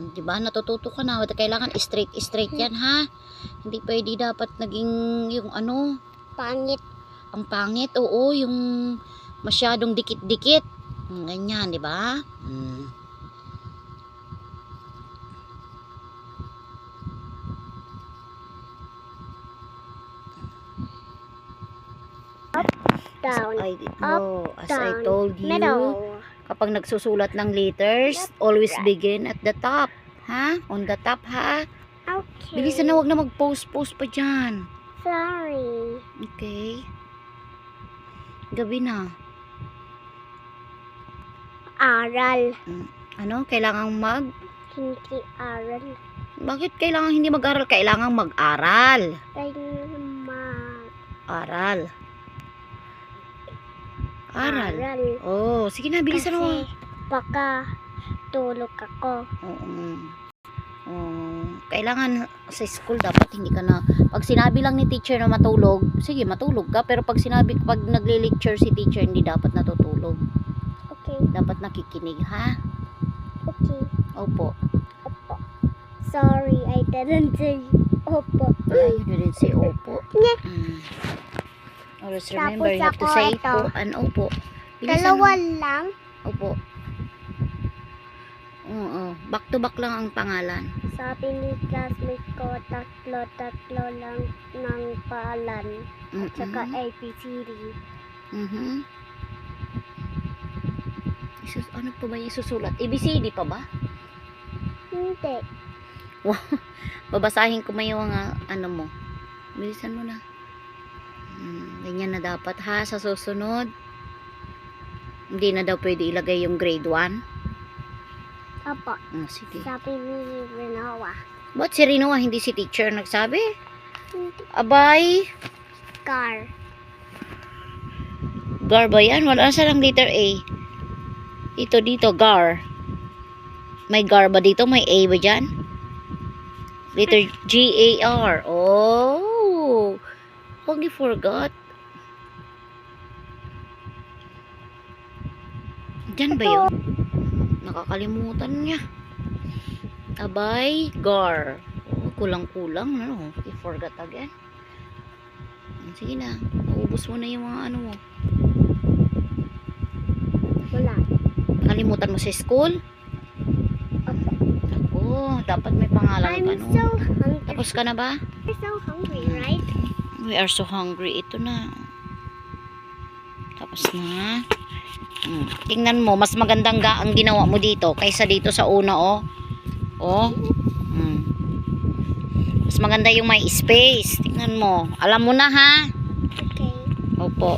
Di ba? Natututo ka na. Kailangan straight yan, ha? Hindi pwede dapat naging yung ano, Pangit. ang pangit. Oo, yung masyadong dikit-dikit. Ganyan, di ba? Down. As I told you, Middle. kapag nagsusulat ng letters, always begin at the top. Ha? On the top, ha? Okay. Bilisan na, wag na mag-post pa dyan. Sorry. Okay. Gabi na. Aral. Ano? Kailangang Hindi aral. Bakit kailangan hindi mag-aral? Kailangang mag-aral. Aral. Aral. Oh, sige na, bilisan mo. Kasi baka tulog ako. Kailangan sa school dapat hindi ka na, pag sinabi lang ni teacher na matulog, sige matulog ka, pero pag nagle-lecture si teacher, hindi dapat natutulog. Okay. Dapat nakikinig, ha? Okay. Opo. Opo. Sorry, I didn't say opo. Yeah, you didn't say opo. Yeah. Always remember, Tapos you have to ako, say ito. po and opo. Bilisan Dalawa mo. lang. Opo. Oo. Back to back lang ang pangalan. Sabi ni classmate ko, tatlo lang ng palan. At saka ABCD. Ano pa ba yung susulat? ABCD pa ba? Hindi. Babasahin ko may mga ano mo. Bilisan mo na. Ganyan na dapat, ha, sa susunod. Hindi na daw pwede ilagay yung grade 1. Opo. Sige. Sabi ni Renoa. Ba't si Rinoa, hindi si teacher nagsabi? Abay. Car. Gar ba yan? Wala sa lang letter A. Ito dito, gar. May gar ba dito? May A ba dyan? Letter G-A-R. Oh. Huwag you forgot. Dyan ba yun? Nakakalimutan niya. Abay, gar. Oh, kulang-kulang. Ano? You forgot again. Sige na. Naubos mo na yung mga ano mo. Wala. Kalimutan mo sa school? Ako, dapat may pangalan I'm ka, no? so hungry. Tapos ka na ba? I'm so hungry, right? We are so hungry. Ito na. Tapos na. Tingnan mo, mas magandang ang ginawa mo dito kaysa dito sa una, oh. Oh. Mas maganda yung may space. Tingnan mo. Alam mo na, ha? Okay. Opo.